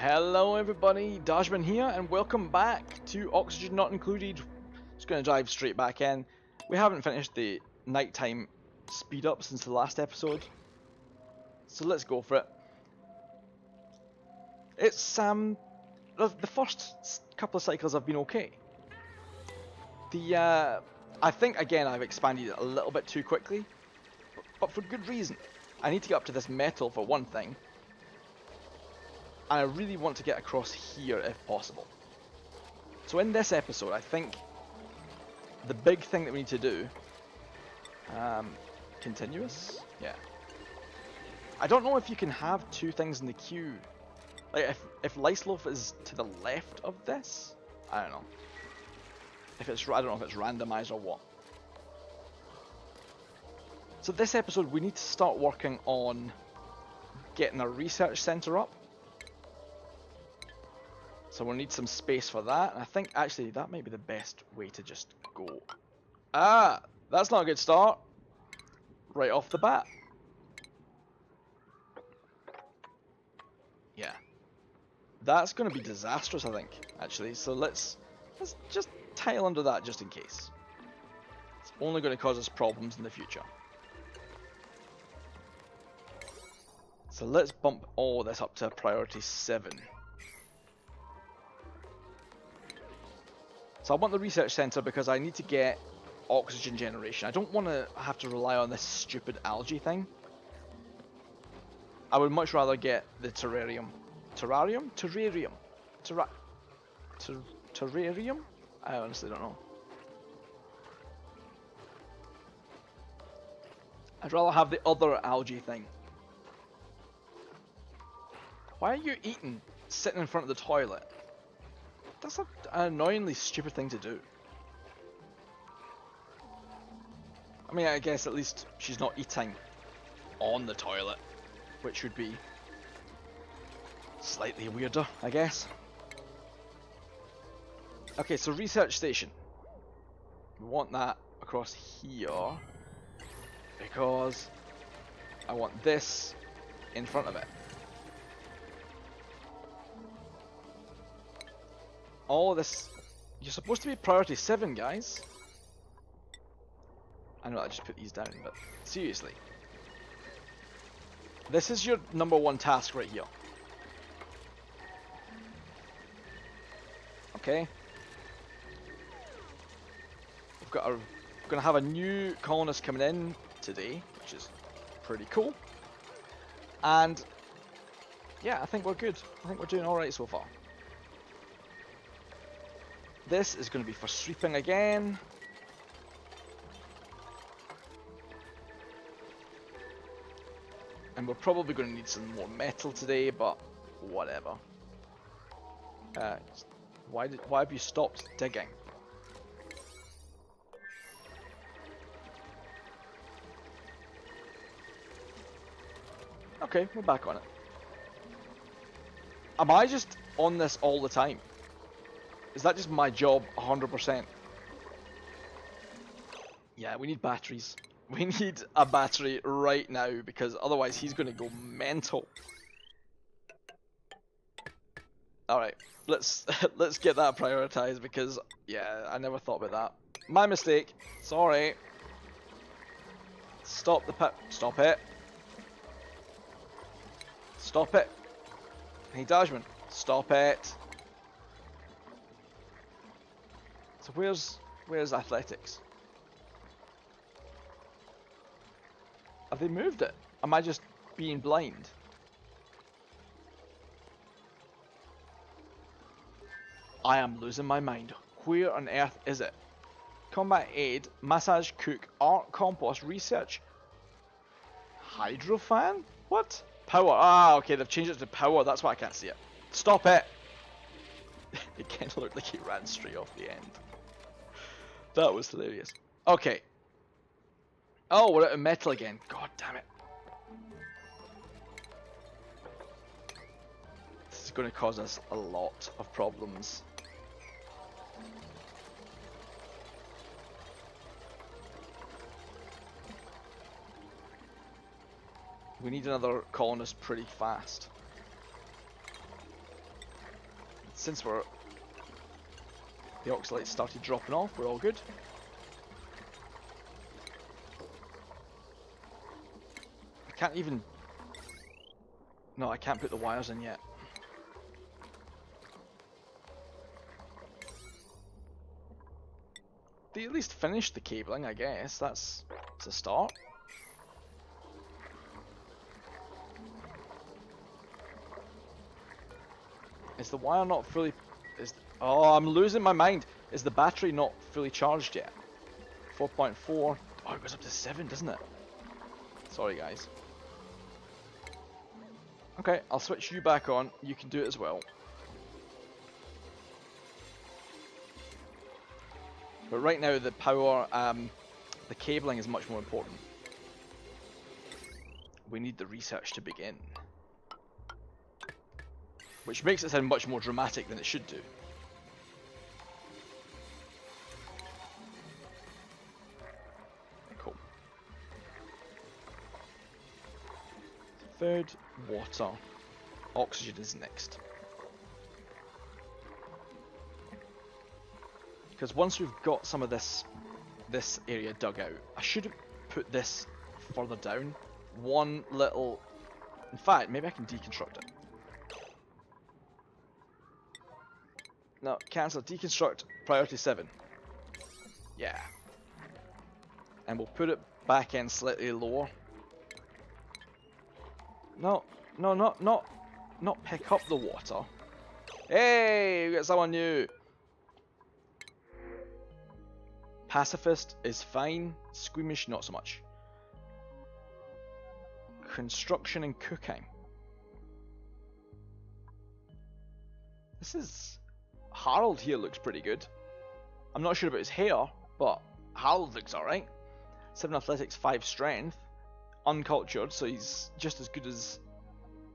Hello everybody, Dajmin here, and welcome back to Oxygen Not Included. Just going to dive straight back in. We haven't finished the nighttime speed up since the last episode, so let's go for it. It's the first couple of cycles have been okay. I think again I've expanded it a little bit too quickly, but for good reason. I need to get up to this metal for one thing. And I really want to get across here if possible. So in this episode, I think the big thing that we need to do, continuous? Yeah. I don't know if you can have two things in the queue. Like if Lysloaf is to the left of this, I don't know. I don't know if it's randomized or what. So this episode, we need to start working on getting a research center up. So we'll need some space for that, and I think actually that might be the best way to just go. Ah! That's not a good start! Right off the bat. Yeah. That's going to be disastrous, I think, actually, so let's just tile under that just in case. It's only going to cause us problems in the future. So let's bump all this up to priority 7. So I want the research centre because I need to get oxygen generation. I don't want to have to rely on this stupid algae thing. I would much rather get the terrarium. Terrarium? Terrarium? Terrarium? I honestly don't know. I'd rather have the other algae thing. Why are you eating sitting in front of the toilet? That's an annoyingly stupid thing to do. I mean, I guess at least she's not eating on the toilet, which would be slightly weirder, I guess. Okay, so research station. We want that across here because I want this in front of it. All this, you're supposed to be priority 7, guys. I know I just put these down, but seriously. This is your #1 task right here. Okay. We're gonna have a new colonist coming in today, which is pretty cool. And yeah, I think we're good. I think we're doing alright so far. This is going to be for sweeping again. And we're probably going to need some more metal today, but whatever. Why have you stopped digging? Okay, we're back on it. Am I just on this all the time? Is that just my job 100%? Yeah, we need batteries. We need a battery right now because otherwise he's going to go mental. Alright, let's get that prioritized because, yeah, I never thought about that. My mistake. Sorry. Stop the pit. Stop it. Stop it. Hey, Dajmin, stop it. So where's athletics? Have they moved it? Am I just being blind? I am losing my mind. Where on earth is it? Combat aid, massage, cook, art, compost, research, hydrofan? What? Power. Ah, okay, they've changed it to power. That's why I can't see it. Stop it! It kind of looked like he ran straight off the end. That was hilarious. Okay. Oh, we're out of metal again. God damn it. This is going to cause us a lot of problems. We need another colonist pretty fast. since the oxalites started dropping off, we're all good. I can't even... No, I can't put the wires in yet. They at least finished the cabling, I guess. That's a start. Is the wire not fully... Oh, I'm losing my mind. Is the battery not fully charged yet? 4.4. Oh, it goes up to 7, doesn't it? Sorry, guys. Okay, I'll switch you back on. You can do it as well. But right now, the power, the cabling is much more important. We need the research to begin. Which makes it sound much more dramatic than it should do. Cool. Third, water. Oxygen is next. Because once we've got some of this area dug out, I should put this further down. One little... In fact, maybe I can deconstruct it. No, cancel, deconstruct, priority 7. Yeah. And we'll put it back in slightly lower. No, not pick up the water. Hey, we got someone new. Pacifist is fine, squeamish not so much. Construction and cooking. This is... Harold here looks pretty good. I'm not sure about his hair, but Harold looks alright. 7 athletics, 5 strength. Uncultured, so he's just as good as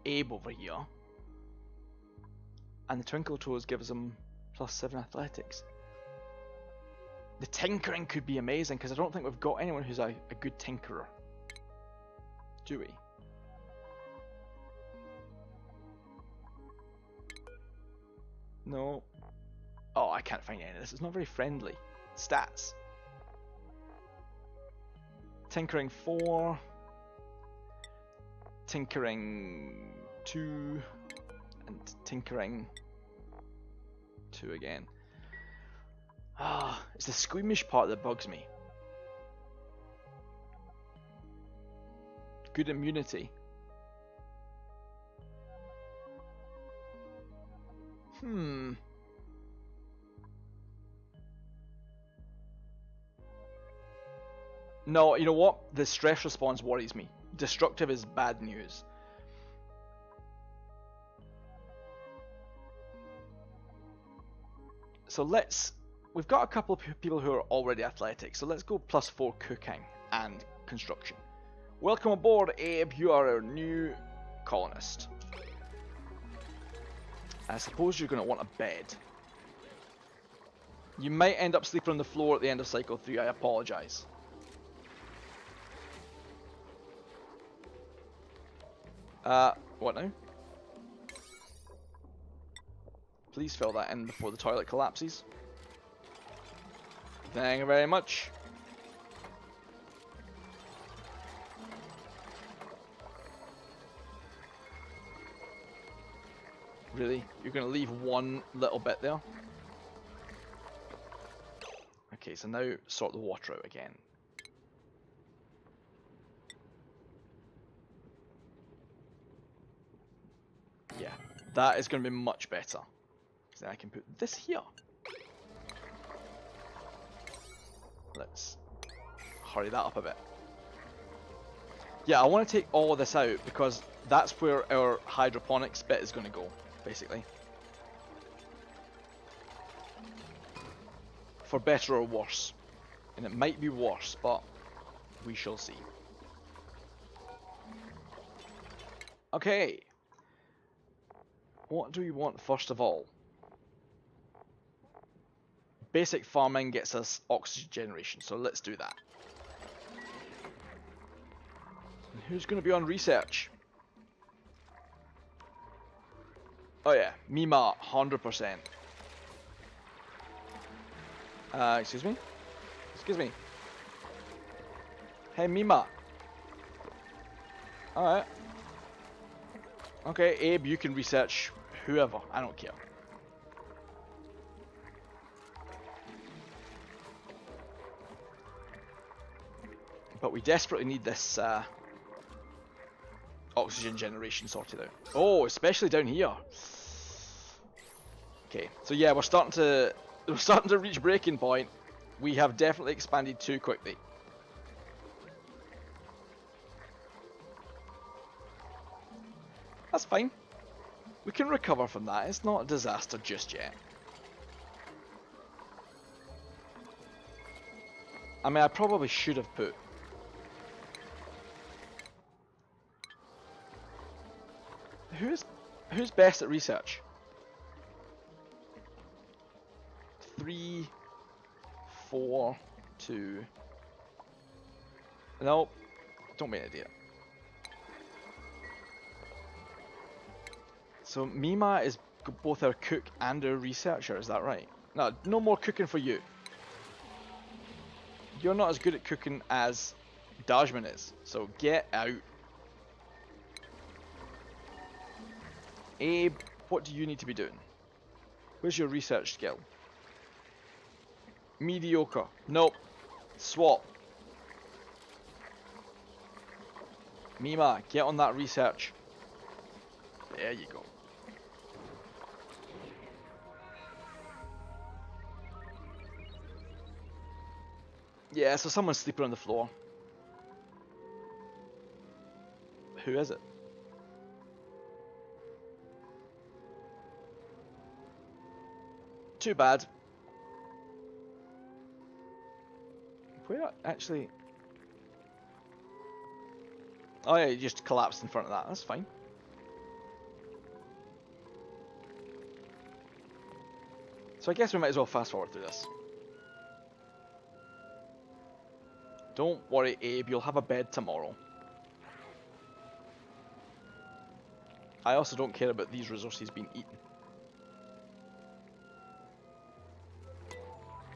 Abe over here. And the Twinkle Toes gives him plus 7 athletics. The tinkering could be amazing, because I don't think we've got anyone who's a good tinkerer. Do we? No. Oh, I can't find any of this. It's not very friendly. Stats. Tinkering 4. Tinkering 2. And tinkering 2 again. Ah, it's the squeamish part that bugs me. Good immunity. No, you know what? The stress response worries me. Destructive is bad news. So we've got a couple of people who are already athletic, so let's go plus 4 cooking and construction. Welcome aboard, Abe. You are our new colonist. I suppose you're going to want a bed. You might end up sleeping on the floor at the end of cycle 3. I apologise. What now? Please fill that in before the toilet collapses. Thank you very much. Really? You're going to leave one little bit there? Okay, so now sort the water out again. Yeah, that is going to be much better. Because then I can put this here. Let's hurry that up a bit. Yeah, I want to take all of this out because that's where our hydroponics bit is going to go, basically. For better or worse. And it might be worse, but we shall see. Okay. What do we want first of all? Basic farming gets us oxygen generation, so let's do that. And who's going to be on research? Oh yeah, Mima, 100%. Excuse me? Excuse me. Hey, Mima. Alright. Okay, Abe, you can research whoever. I don't care. But we desperately need this oxygen generation sorted out. Oh, especially down here. Okay, so yeah, we're starting to reach breaking point. We have definitely expanded too quickly. That's fine. We can recover from that. It's not a disaster just yet. I mean, I probably should have put... Who's best at research? 3, 4, 2... No, don't be an idiot. So Mima is both our cook and our researcher, is that right? No, no more cooking for you. You're not as good at cooking as Dajmin is, so get out. Abe, what do you need to be doing? Where's your research skill? Mediocre. Nope. Swap. Mima, get on that research. There you go. Yeah, so someone's sleeping on the floor. Who is it? Too bad. Where actually? Oh yeah, you just collapsed in front of that. That's fine. So I guess we might as well fast forward through this. Don't worry, Abe, you'll have a bed tomorrow. I also don't care about these resources being eaten.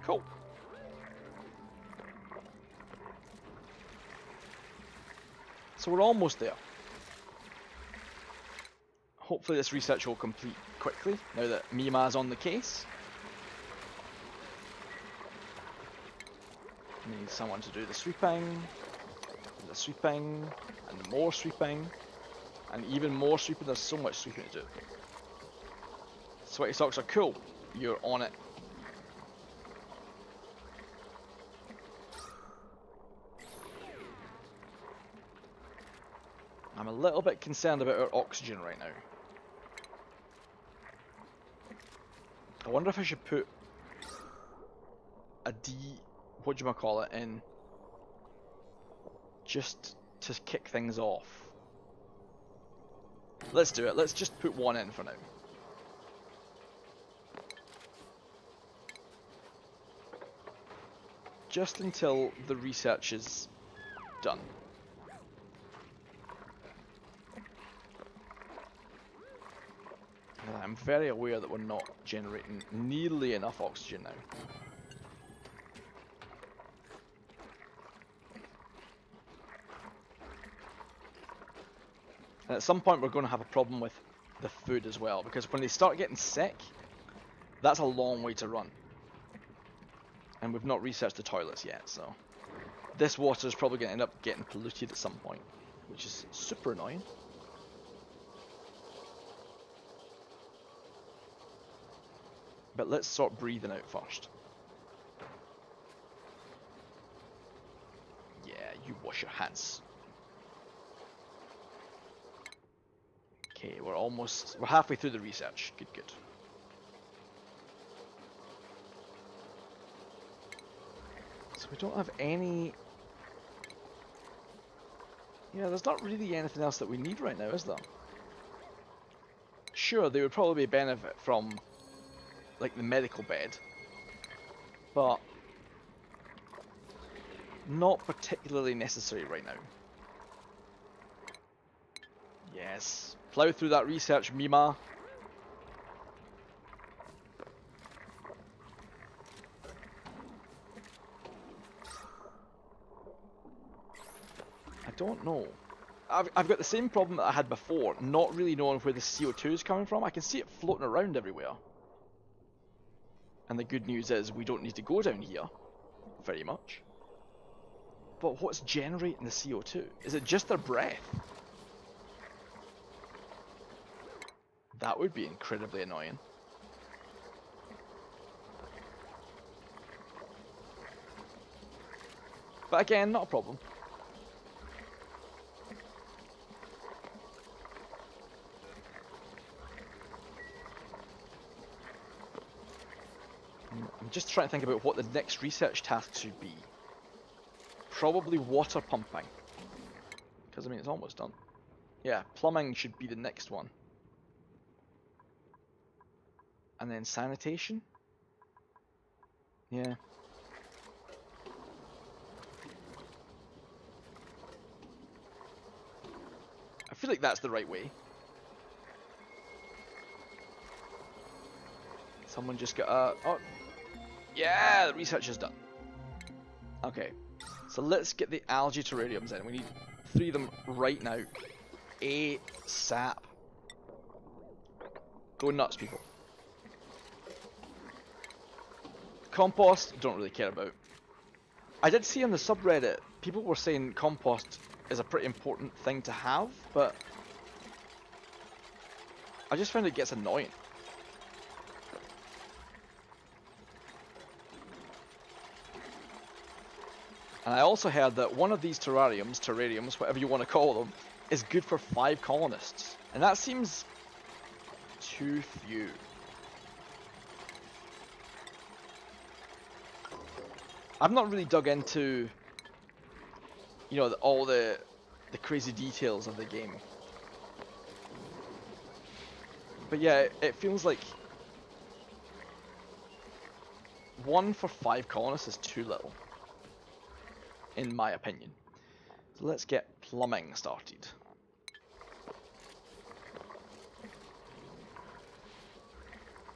Cool. So we're almost there. Hopefully this research will complete quickly, now that Mima's on the case. We need someone to do the sweeping, and more sweeping, and even more sweeping. There's so much sweeping to do. Sweaty socks are cool. You're on it. I'm a little bit concerned about our oxygen right now. I wonder if I should put a whatchamacallit in just to kick things off. Let's do it. Let's just put one in for now. Just until the research is done. And I'm very aware that we're not generating nearly enough oxygen now. And at some point we're going to have a problem with the food as well, because when they start getting sick, that's a long way to run. And we've not researched the toilets yet, so this water is probably going to end up getting polluted at some point, which is super annoying. But let's start breathing out first. Yeah, you wash your hands. Okay, we're halfway through the research. Good, good. So we don't have any... Yeah, there's not really anything else that we need right now, is there? Sure, they would probably benefit from, like, the medical bed, but not particularly necessary right now. Yes. Plow through that research, Mima. don't know. I've got the same problem that I had before, not really knowing where the CO2 is coming from. I can see it floating around everywhere. And the good news is we don't need to go down here very much. But what's generating the CO2? Is it just their breath? That would be incredibly annoying. But again, not a problem. I'm just trying to think about what the next research task should be. Probably water pumping. Because, I mean, it's almost done. Yeah, plumbing should be the next one. And then sanitation? Yeah. I feel like that's the right way. Someone just got oh. Yeah, the research is done. Okay. So let's get the algae terrariums in. We need 3 of them right now. ASAP. Go nuts, people. Compost, don't really care about. I did see on the subreddit, people were saying compost is a pretty important thing to have, but I just found it gets annoying. And I also heard that one of these terrariums, whatever you want to call them, is good for 5 colonists. And that seems too few. I've not really dug into, you know, all the crazy details of the game. But yeah, it feels like 1 for 5 colonists is too little, in my opinion. So let's get plumbing started.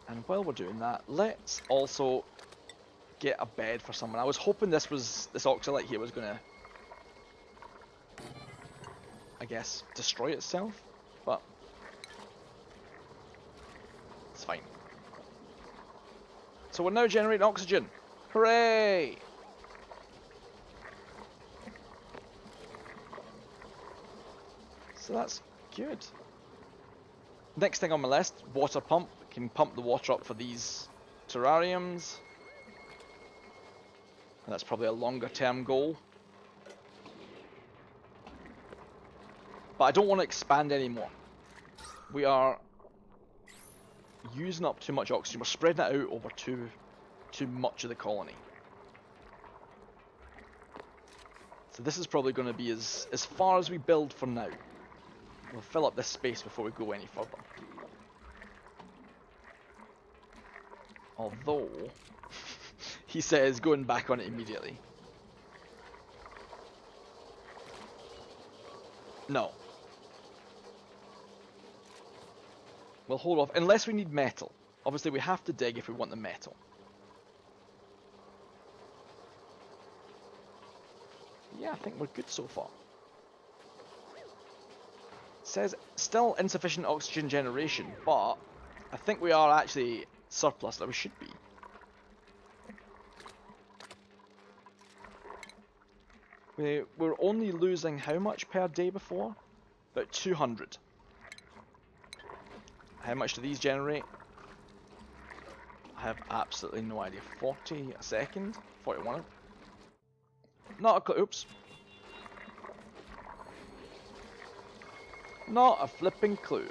And while we're doing that, let's also get a bed for someone. I was hoping this oxalite here was gonna, I guess, destroy itself, but it's fine. So we're now generating oxygen. Hooray! So that's good. Next thing on my list, water pump. Can pump the water up for these terrariums. And that's probably a longer term goal. But I don't want to expand anymore. We are using up too much oxygen. We're spreading it out over too much of the colony. So this is probably going to be as far as we build for now. We'll fill up this space before we go any further. Although, he says going back on it immediately. No. We'll hold off, unless we need metal. Obviously we have to dig if we want the metal. Yeah, I think we're good so far. It says still insufficient oxygen generation, but I think we are actually surplus, that we should be. We're only losing how much per day before? About 200. How much do these generate? I have absolutely no idea. 40 a second? 41? Not a clue. Oops. Not a flipping clue.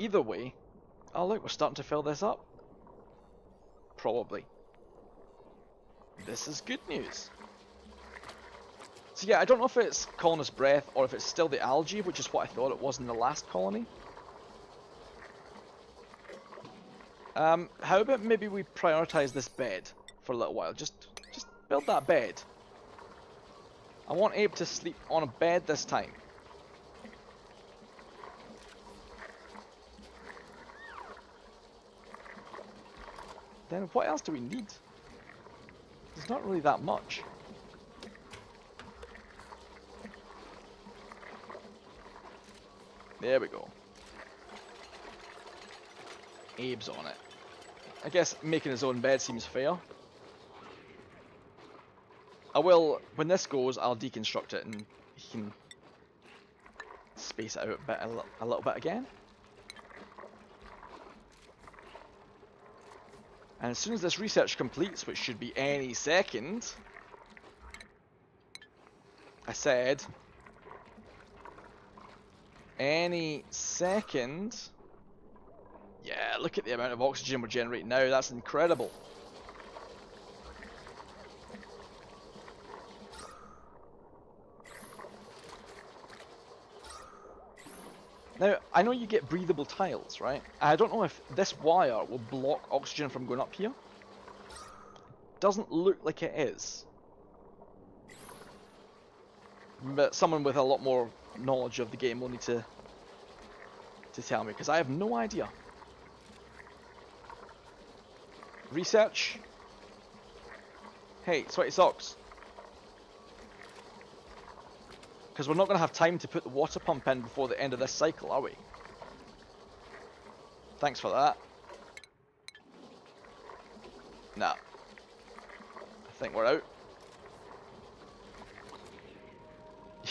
Either way, oh look, we're starting to fill this up. Probably. This is good news. So yeah, I don't know if it's colonist breath or if it's still the algae, which is what I thought it was in the last colony. How about maybe we prioritize this bed for a little while? Just build that bed. I want Abe to sleep on a bed this time. Then what else do we need? There's not really that much. There we go. Abe's on it. I guess making his own bed seems fair. I will, when this goes, I'll deconstruct it and he can space it out a little bit again. And as soon as this research completes, which should be any second, I said, any second. Yeah, look at the amount of oxygen we're generating now, that's incredible. Now, I know you get breathable tiles, right? I don't know if this wire will block oxygen from going up here. Doesn't look like it is. But someone with a lot more knowledge of the game will need to tell me, because I have no idea. Research. Hey, sweaty socks. Because we're not going to have time to put the water pump in before the end of this cycle, are we? Thanks for that. Nah. I think we're out.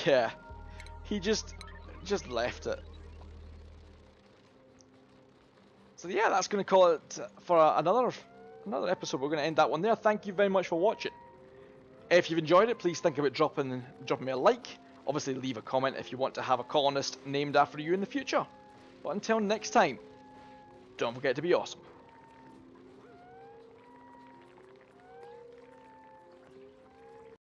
Yeah. He just left it. So yeah, that's going to call it for another episode. We're going to end that one there. Thank you very much for watching. If you've enjoyed it, please think about dropping me a like. Obviously, leave a comment if you want to have a colonist named after you in the future. But until next time, don't forget to be awesome.